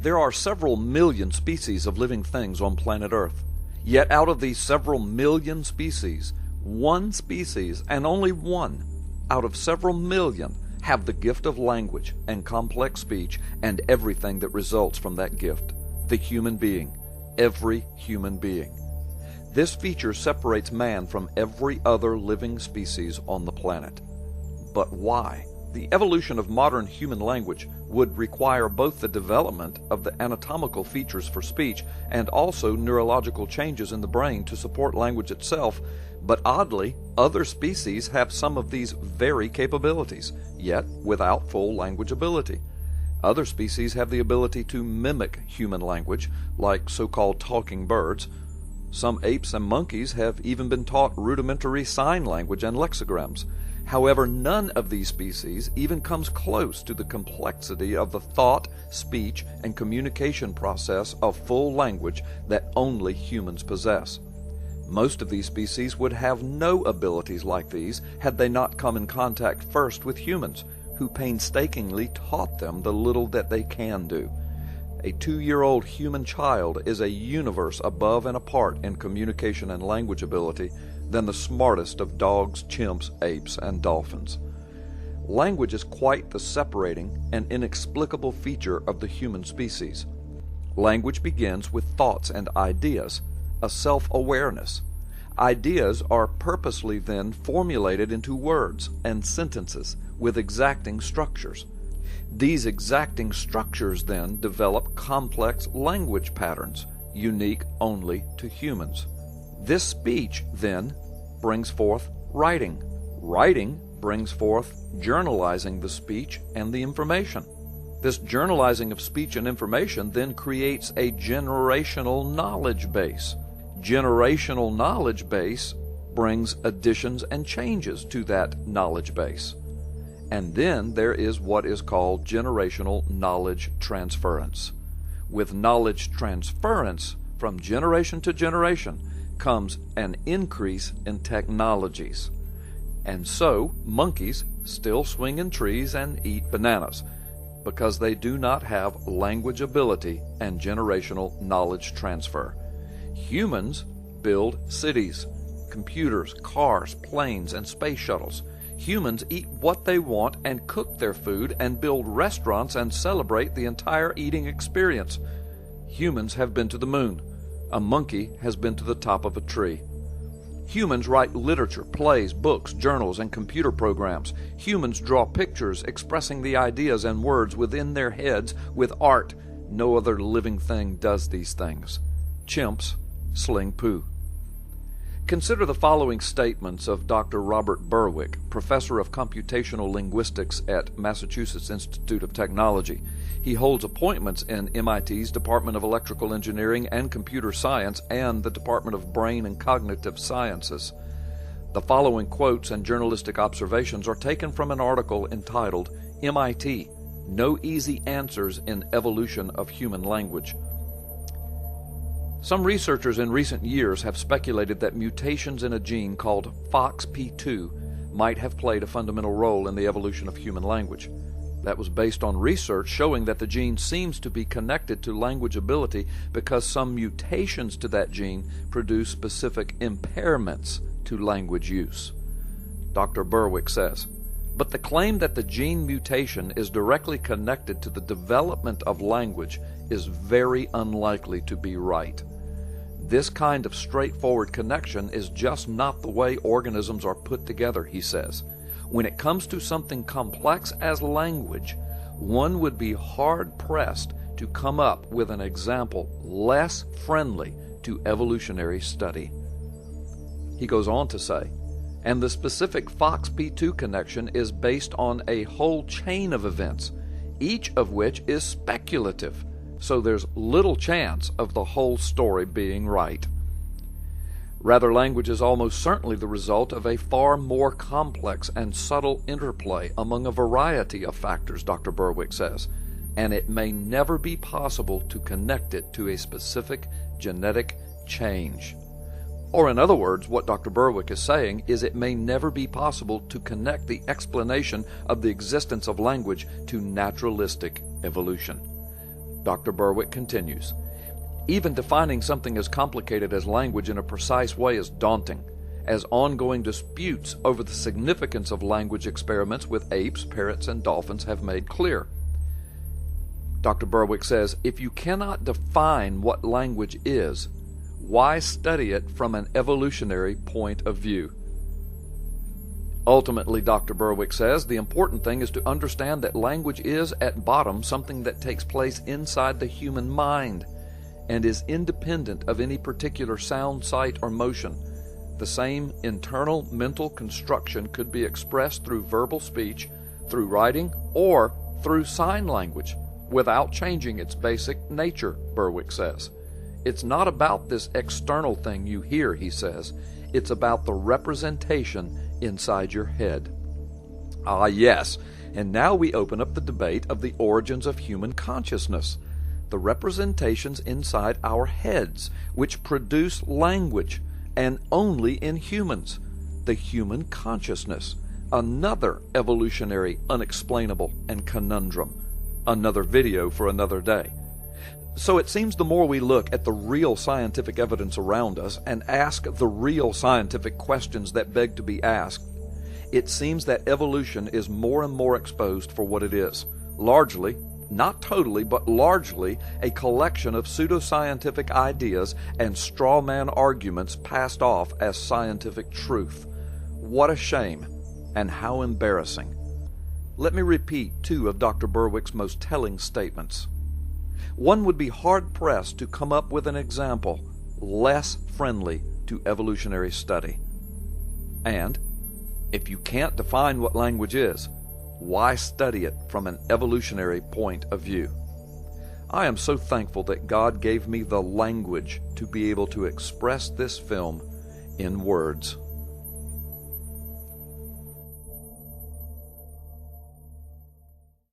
There are several million species of living things on planet Earth. Yet out of these several million species, one species, and only one, out of several million, have the gift of language and complex speech and everything that results from that gift. The human being. Every human being. This feature separates man from every other living species on the planet. But why? The evolution of modern human language would require both the development of the anatomical features for speech and also neurological changes in the brain to support language itself, but oddly, other species have some of these very capabilities, yet without full language ability. Other species have the ability to mimic human language, like so-called talking birds. Some apes and monkeys have even been taught rudimentary sign language and lexicograms. However, none of these species even comes close to the complexity of the thought, speech, and communication process of full language that only humans possess. Most of these species would have no abilities like these had they not come in contact first with humans, who painstakingly taught them the little that they can do. A 2-year-old human child is a universe above and apart in communication and language ability than the smartest of dogs, chimps, apes, and dolphins. Language is quite the separating and inexplicable feature of the human species. Language begins with thoughts and ideas, a self-awareness. Ideas are purposely then formulated into words and sentences with exacting structures. These exacting structures then develop complex language patterns, unique only to humans. This speech then brings forth writing. Writing brings forth journalizing the speech and the information. This journalizing of speech and information then creates a generational knowledge base. Generational knowledge base brings additions and changes to that knowledge base. And then there is what is called generational knowledge transference. With knowledge transference from generation to generation comes an increase in technologies. And so monkeys still swing in trees and eat bananas because they do not have language ability and generational knowledge transfer. Humans build cities, computers, cars, planes, and space shuttles. Humans eat what they want and cook their food and build restaurants and celebrate the entire eating experience. Humans have been to the moon. A monkey has been to the top of a tree. Humans write literature, plays, books, journals, and computer programs. Humans draw pictures expressing the ideas and words within their heads with art. No other living thing does these things. Chimps sling poo. Consider the following statements of Dr. Robert Berwick, professor of computational linguistics at Massachusetts Institute of Technology. He holds appointments in MIT's Department of Electrical Engineering and Computer Science and the Department of Brain and Cognitive Sciences. The following quotes and journalistic observations are taken from an article entitled MIT, No Easy Answers in Evolution of Human Language. Some researchers in recent years have speculated that mutations in a gene called FOXP2 might have played a fundamental role in the evolution of human language. That was based on research showing that the gene seems to be connected to language ability because some mutations to that gene produce specific impairments to language use. Dr. Berwick says, but the claim that the gene mutation is directly connected to the development of language is very unlikely to be right. This kind of straightforward connection is just not the way organisms are put together, he says. When it comes to something complex as language, one would be hard-pressed to come up with an example less friendly to evolutionary study. He goes on to say, and the specific FOXP2 connection is based on a whole chain of events, each of which is speculative, so there's little chance of the whole story being right. Rather, language is almost certainly the result of a far more complex and subtle interplay among a variety of factors, Dr. Berwick says, and it may never be possible to connect it to a specific genetic change. Or in other words, what Dr. Berwick is saying is it may never be possible to connect the explanation of the existence of language to naturalistic evolution. Dr. Berwick continues, even defining something as complicated as language in a precise way is daunting, as ongoing disputes over the significance of language experiments with apes, parrots, and dolphins have made clear. Dr. Berwick says, if you cannot define what language is, why study it from an evolutionary point of view? Ultimately, Dr. Berwick says, the important thing is to understand that language is, at bottom, something that takes place inside the human mind and is independent of any particular sound, sight, or motion. The same internal mental construction could be expressed through verbal speech, through writing, or through sign language, without changing its basic nature, Berwick says. It's not about this external thing you hear, he says. It's about the representation inside your head. Ah, yes, and now we open up the debate of the origins of human consciousness, the representations inside our heads, which produce language, and only in humans, the human consciousness, another evolutionary unexplainable and conundrum, another video for another day. So it seems the more we look at the real scientific evidence around us and ask the real scientific questions that beg to be asked, it seems that evolution is more and more exposed for what it is, largely, not totally, but largely a collection of pseudoscientific ideas and straw man arguments passed off as scientific truth. What a shame, and how embarrassing. Let me repeat two of Dr. Berwick's most telling statements. One would be hard-pressed to come up with an example less friendly to evolutionary study. And, if you can't define what language is, why study it from an evolutionary point of view? I am so thankful that God gave me the language to be able to express this film in words.